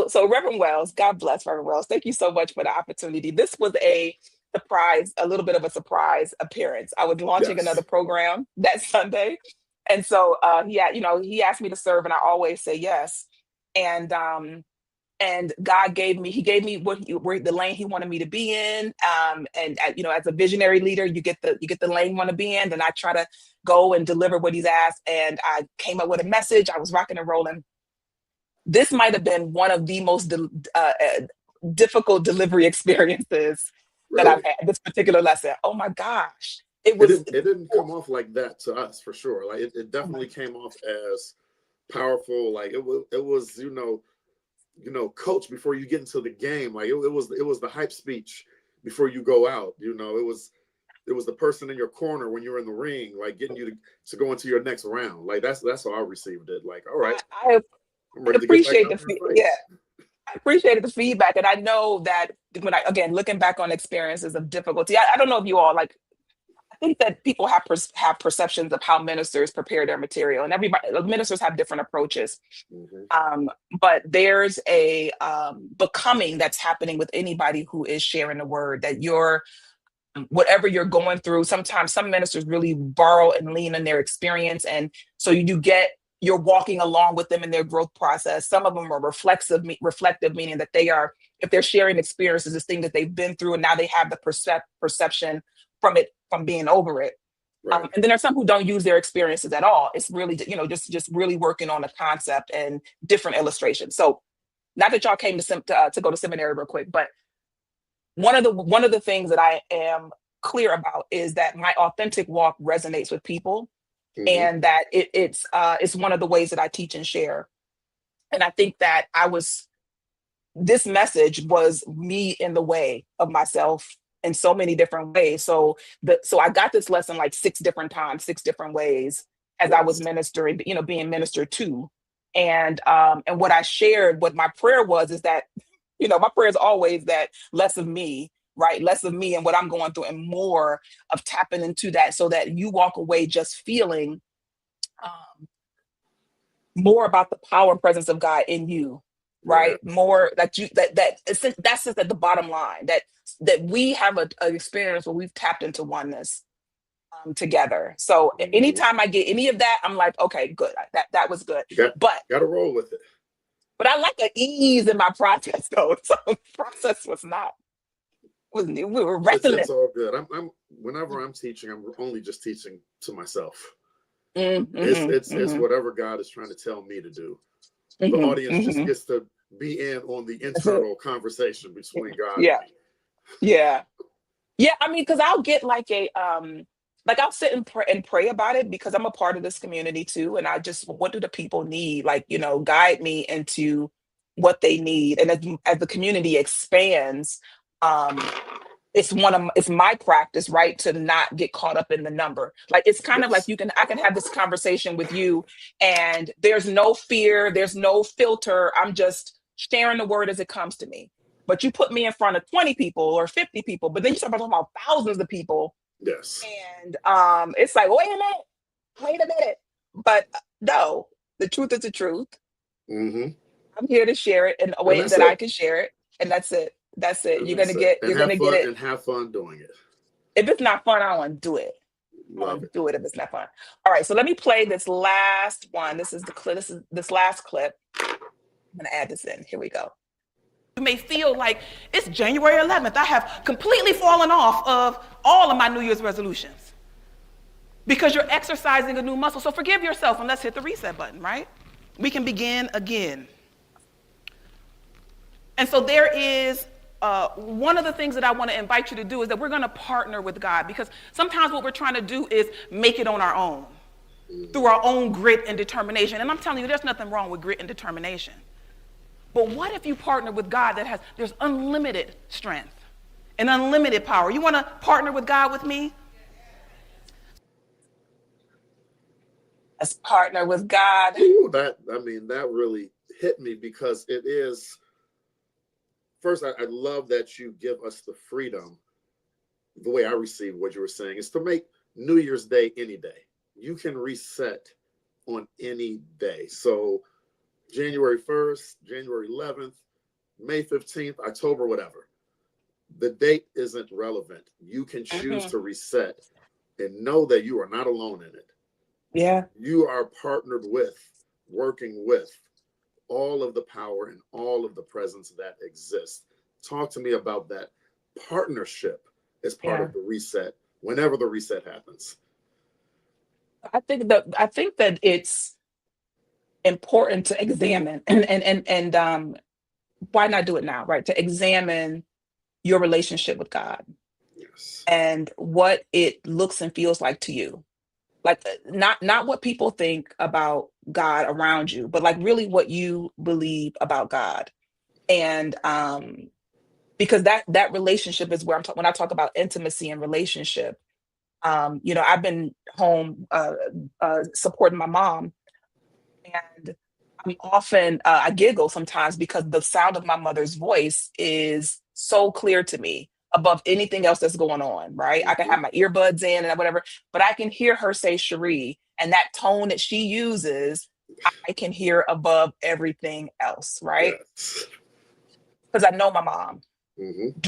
so Reverend Wells, God bless Reverend Wells. Thank you so much for the opportunity. This was a surprise, a little bit of a surprise appearance. I was launching another Yes. program that Sunday. And so he asked me to serve, and I always say yes. And God gave me where the lane he wanted me to be in. And as a visionary leader, you get the lane you want to be in. Then I try to go and deliver what he's asked. And I came up with a message. I was rocking and rolling. This might have been one of the most difficult delivery experiences that I've Really. had. This particular lesson. Oh my gosh, it It was. didn't. It didn't come off like that to us for sure. Like it Oh my, definitely came off as powerful. Like it was. It was. Coach before you get into the game. Like it was the hype speech before you go out. It was the person in your corner when you're in the ring, like getting you to go into your next round. Like that's how I received it. Like, all right, I I'm ready to get back appreciate out there and fight. yeah. I appreciated the feedback, and I know that when I again looking back on experiences of difficulty, I don't know if you all like. I think that people have perceptions of how ministers prepare their material, and everybody ministers have different approaches. Hmm. Um, but there's a becoming that's happening with anybody who is sharing the word that you're whatever you're going through. Sometimes some ministers really borrow and lean on their experience, and so you're walking along with them in their growth process. Some of them are reflective, meaning that if they're sharing experiences, this thing that they've been through, and now they have the perception from being over it. Right. And then there's some who don't use their experiences at all. It's really, just really working on the concept and different illustrations. So, not that y'all came to go to seminary real quick, but one of the things that I am clear about is that my authentic walk resonates with people, Hmm. and that it's one of the ways that I teach and share. And I think that this message was me in the way of myself in so many different ways. So I got this lesson like six different times, six different ways as I was Yes. ministering, being ministered to. And what I shared, what my prayer was, is that, my prayer is always that less of me, right? Less of me and what I'm going through, and more of tapping into that, so that you walk away just feeling um, more about the power and presence of God in you, Yeah. right? More that that's just at the bottom line, that we have an experience where we've tapped into oneness together. So Hmm. anytime I get any of that, I'm like, okay, good. That was good. You But got to roll with it. I like an ease in my process though. So the process we were It's wrestling. all good. I'm whenever I'm teaching, I'm only just teaching to myself. Mm-hmm, It's mm-hmm, whatever God is trying to tell me to do. The mm-hmm, audience just mm-hmm. gets to be in on the That's it. internal conversation between God and Yeah, me. yeah. Yeah, I mean, because I'll get like I'll sit and pray about it, because I'm a part of this community too. And I just, what do the people need? Like, guide me into what they need. And as the community expands, um, it's my practice, right, to not get caught up in the number. Like, it's kind of like Yes. I can have this conversation with you, and there's no fear, there's no filter. I'm just sharing the word as it comes to me. But you put me in front of 20 people or 50 people, but then you start talking about thousands of people, Yes. and it's like, wait a minute. But no, the truth is the truth. Hmm. I'm here to share it in a And way that's that I it. can share it, and that's it. That's it. And that's it. And You're gonna have get fun it. and have fun doing it. If it's not fun, I don't want to do it. I don't Love want to it. do it if it's not fun. All right, so let me play this last one. This is the clip. This is this last clip. I'm gonna add this in. Here we go. You may feel like it's January 11th. I have completely fallen off of all of my New Year's resolutions because you're exercising a new muscle. So forgive yourself and let's hit the reset button, right? We can begin again. And so there is one of the things that I want to invite you to do is that we're going to partner with God, because sometimes what we're trying to do is make it on our own through our own grit and determination. And I'm telling you, there's nothing wrong with grit and determination. But what if you partner with God there's unlimited strength and unlimited power? You want to partner with God with me? Let's partner with God. Ooh, that really hit me because it is. first, I love that you give us the freedom. The way I receive what you were saying is to make New Year's Day any day. You can reset on any day. So January 1st, January 11th, May 15th, October, whatever. The date isn't relevant. You can choose to reset and know that you are not alone in it. Yeah. You are partnered with, working with all of the power and all of the presence that exists. Talk to me about that partnership as part Yeah. of the reset, whenever the reset happens. I think that it's important to examine and why not do it now, right? To examine your relationship with God Yes. and what it looks and feels like to you. Like not what people think about God around you, but like really what you believe about God. And because that relationship is where when I talk about intimacy and relationship. You know, I've been home supporting my mom, and I'm often I giggle sometimes because the sound of my mother's voice is so clear to me above anything else that's going on, right? I can Mm-hmm. have my earbuds in and whatever, but I can hear her say Sheree, and that tone that she uses, I can hear above everything else, right? Yes. Because I know my mom. Mm-hmm.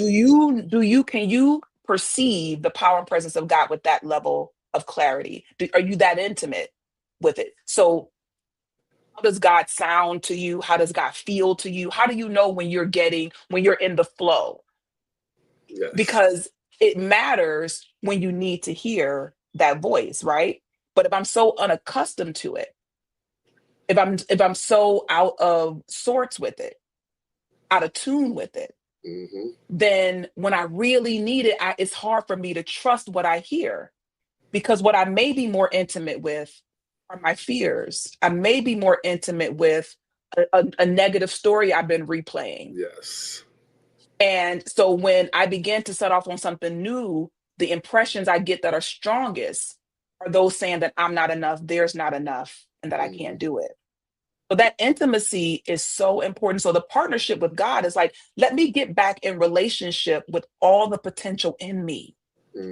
Can you perceive the power and presence of God with that level of clarity? Are you that intimate with it? So how does God sound to you? How does God feel to you? How do you know when you're in the flow? Yes. Because it matters when you need to hear that voice, right? But if I'm so unaccustomed to it, if I'm so out of sorts with it, out of tune with it, Mm-hmm. then when I really need it, it's hard for me to trust what I hear, because what I may be more intimate with are my fears. I may be more intimate with a negative story I've been replaying. Yes. And so when I begin to set off on something new, the impressions I get that are strongest are those saying that I'm not enough, there's not enough, and that I Mm-hmm. can't do it. So that intimacy is so important. So the partnership with God is like, let me get back in relationship with all the potential in me.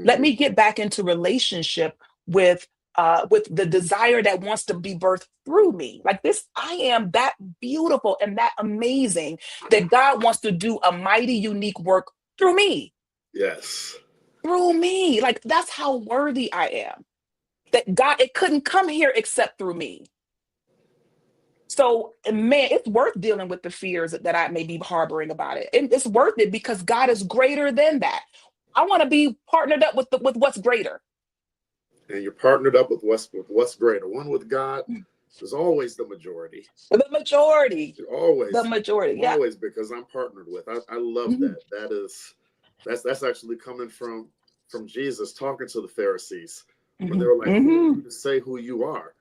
Let Mm-hmm. me get back into relationship with the desire that wants to be birthed through me. Like this, I am that beautiful and that amazing that God wants to do a mighty, unique work through me, Yes. through me. Like that's how worthy I am. That God, it couldn't come here except through me. So, man, it's worth dealing with the fears that I may be harboring about it. It's worth it because God is greater than that. I want to be partnered up with what's greater. And you're partnered up with what's greater. One with God is always the majority. The majority. The Always, majority. Yeah. always, because I'm partnered with. I love Mhm. that. That's actually coming from Jesus talking to the Pharisees when they Mhm. were like, "Who are you Mhm. to say who you are?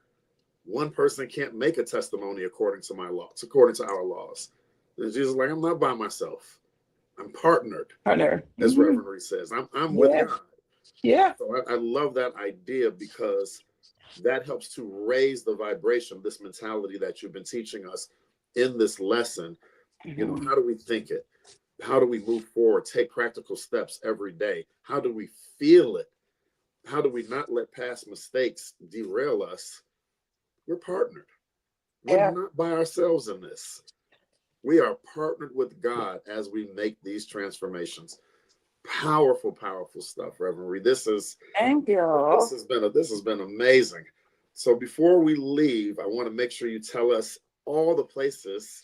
One person can't make a testimony according to my laws, according to our laws." And Jesus is like, "I'm not by myself. I'm partnered," Partner. as Mhm. Reverend Reese says. I'm with Yeah. God. Yeah. So I love that idea because that helps to raise the vibration, this mentality that you've been teaching us in this lesson. Mhm. How do we think it? How do we move forward, take practical steps every day? How do we feel it? How do we not let past mistakes derail us? We're partnered. We're Yeah. not by ourselves in this. We are partnered with God as we make these transformations. Powerful, powerful stuff, Reverend Reed. Thank This you. has been amazing. So before we leave, I want to make sure you tell us all the places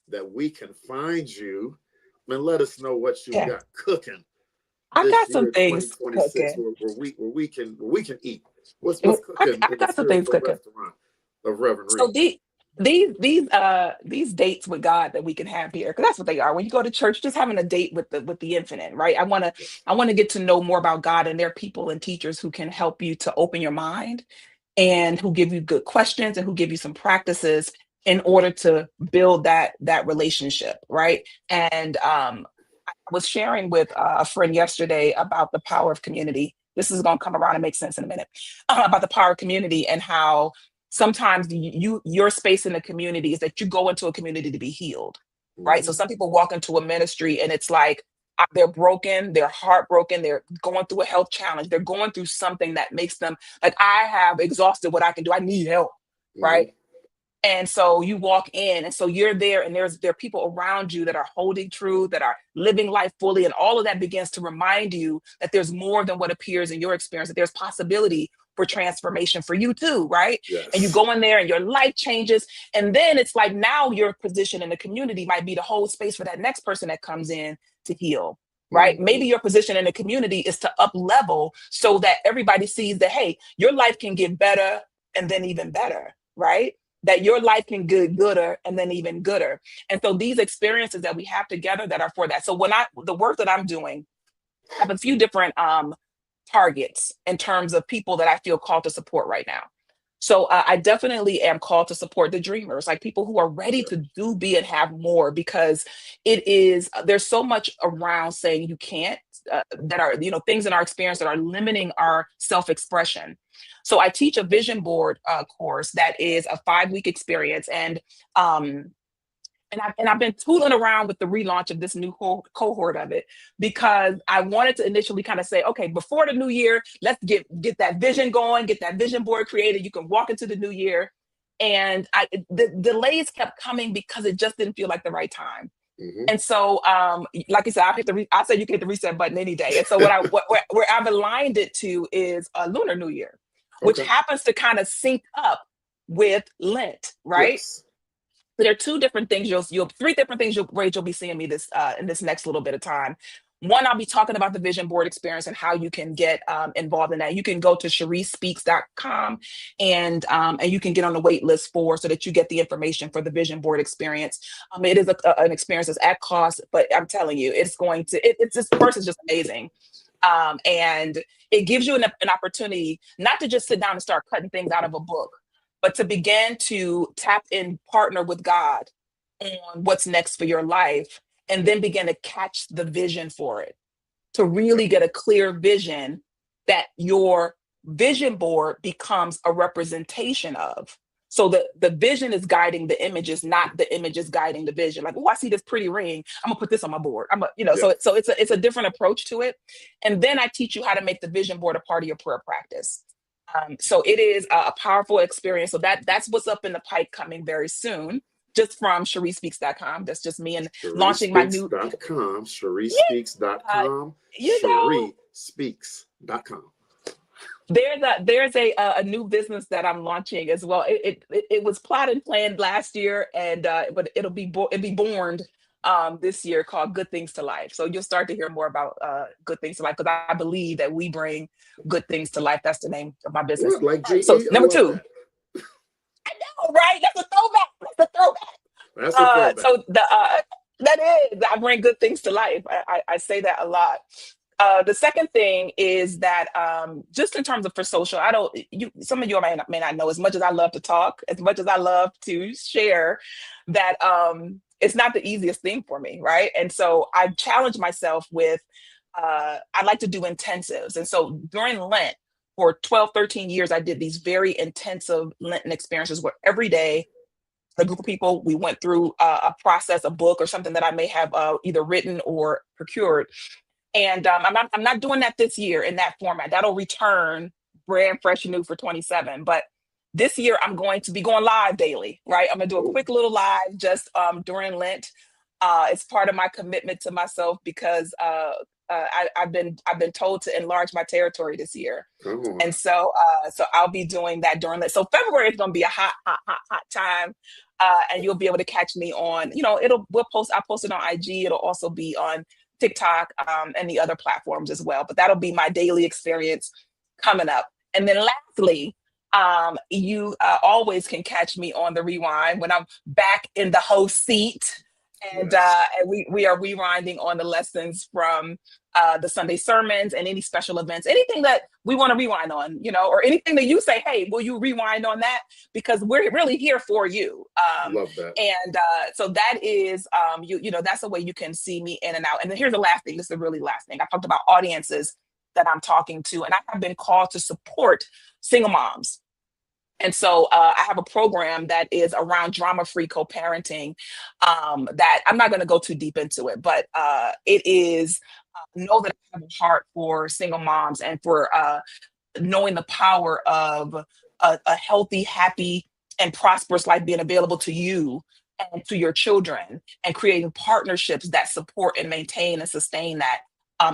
that we can find you and let us know what you Yeah. got cooking I this got some year things 2026 cooking. where we can eat. What's cooking I in the got some things spiritual cooking. restaurant of Reverend So Reed? these dates with God that we can have here, because that's what they are. When you go to church, just having a date with the infinite, right? I want to get to know more about God, and there are people and teachers who can help you to open your mind and who give you good questions and who give you some practices in order to build that relationship, right? And I was sharing with a friend yesterday about the power of community. This is going to come around and make sense in a minute, about the power of community and how sometimes your space in the community is that you go into a community to be healed. right? So some people walk into a ministry and it's like they're broken, they're heartbroken, they're going through a health challenge, they're going through something that makes them like, I have exhausted what I can do, I need help, right? And so you walk in, and so you're there, and there are people around you that are holding true, that are living life fully, and all of that begins to remind you that there's more than what appears in your experience, that there's possibility for transformation for you too, right? Yes. And you go in there and your life changes. And then it's like now your position in the community might be to hold space for that next person that comes in to heal, right? Maybe your position in the community is to up level so that everybody sees that, hey, your life can get better and then even better, right? That your life can get gooder and then even gooder. And so these experiences that we have together that are for that. So the work that I'm doing, I have a few different targets in terms of people that I feel called to support right now. So I definitely am called to support the dreamers, like people who are ready to do, be, and have more, because there's so much around saying you can't, that are, things in our experience that are limiting our self-expression. So I teach a vision board course that is a 5-week experience. And I've been tooling around with the relaunch of this new cohort of it, because I wanted to initially kind of say, okay, before the new year, let's get that vision going, get that vision board created. You can walk into the new year. And the delays kept coming because it just didn't feel like the right time. And so, like I said, I said you can hit the reset button any day. And so where I've aligned it to is a Lunar New Year, which happens to kind of sync up with Lent, right? Yes. So there are three different things you'll be seeing me this in this next little bit of time. One, I'll be talking about the vision board experience and how you can get involved in that. You can go to shereespeaks.com and you can get on the wait list so that you get the information for the vision board experience. It is an experience that's at cost, but I'm telling you, it's this course is just amazing. And it gives you an opportunity not to just sit down and start cutting things out of a book, but to begin to tap in, partner with God on what's next for your life, and then begin to catch the vision for it, to really get a clear vision that your vision board becomes a representation of. So the vision is guiding the images, not the images guiding the vision. Like, oh, I see this pretty ring, I'm gonna put this on my board. So it's a different approach to it. And then I teach you how to make the vision board a part of your prayer practice. So it is a powerful experience. So that's what's up in the pipe coming very soon, just from ShereeSpeaks.com. That's just me and launching my new ShereeSpeaks.com, ShereeSpeaks.com. There's a new business that I'm launching as well. It was plotted and planned last year, but it'll be born this year, called Good Things to Life. So you'll start to hear more about Good Things to Life, because I believe that we bring good things to life. That's the name of my business. Like GE, so number 2. That. I know, right? That's a throwback. So that is, I bring good things to life. I say that a lot. The second thing is that just in terms of for social, some of you may not know, as much as I love to talk, as much as I love to share, that it's not the easiest thing for me, right? And so I challenge myself with, I like to do intensives. And so during Lent, for 12, 13 years, I did these very intensive Lenten experiences where every day, a group of people, we went through a process, a book or something that I may have either written or procured. And I'm not doing that this year in that format. That'll return brand fresh and new for 27. But this year I'm going to be going live daily, right? I'm gonna do a quick little live just during Lent. It's part of my commitment to myself, because I've been told to enlarge my territory this year. And so I'll be doing that during Lent. So February is gonna be a hot time. And you'll be able to catch me on, I'll post it on IG. It'll also be on TikTok and the other platforms as well. But that'll be my daily experience coming up. And then lastly, you always can catch me on the Rewind when I'm back in the host seat. And we are rewinding on the lessons from the Sunday sermons and any special events, anything that we want to rewind on, or anything that you say, hey, will you rewind on that? Because we're really here for you. Love that. And so that is, that's the way you can see me in and out. And then here's the last thing. This is the really last thing. I talked about audiences that I'm talking to, and I have been called to support single moms. And so I have a program that is around drama-free co-parenting that I'm not going to go too deep into it, but it is know that I have a heart for single moms and for knowing the power of a healthy, happy, and prosperous life being available to you and to your children, and creating partnerships that support and maintain and sustain that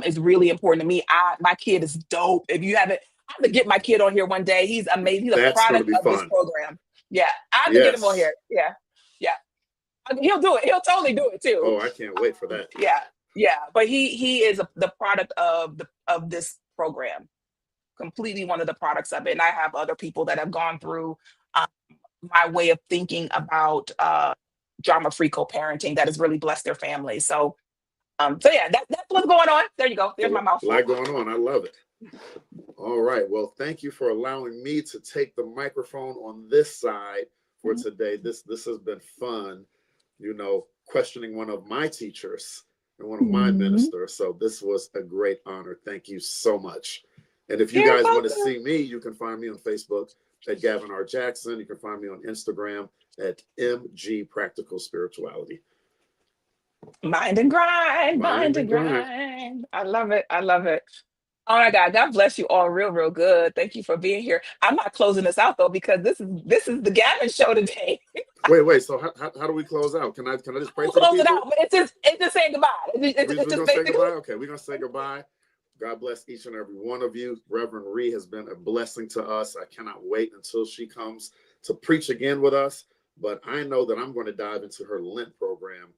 is really important to me. My kid is dope. If you haven't, I have to get my kid on here one day. He's amazing. He's a That's going to product be of this fun. program. Yeah, I have to get him on Yes. here. Yeah, yeah. I mean, he'll do it. He'll totally do it too. Oh, I can't wait for that. Yeah, yeah. But he is the product of this program, completely one of the products of it. And I have other people that have gone through um, my way of thinking about drama-free co-parenting that has really blessed their family. So, so yeah, that's what's going on. There you go. There's my mouthful. A lot going on. I love it. All right. Well, thank you for allowing me to take the microphone on this side for today. This has been fun, you know, questioning one of my teachers and one of my ministers. So this was a great honor. Thank you so much. And if you guys want to see me, you can find me on Facebook at Gavin R. Jackson. You can find me on Instagram at MG Practical Spirituality. Mind and grind, mind and grind. I love it. I love it. Oh my God, God bless you all real, real good. Thank you for being here. I'm not closing this out though, because this is the Gavin show today. Wait. So how do we close out? Can I just pray for the Close it people? out, but it's just saying goodbye. It's We're just gonna say basically goodbye. Okay, we're gonna say goodbye. God bless each and every one of you. Reverend Ree has been a blessing to us. I cannot wait until she comes to preach again with us. But I know that I'm going to dive into her Lent program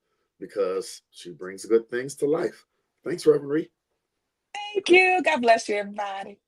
because she brings good things to life. Thanks, Reverend Ree. Thank you. God bless you, everybody.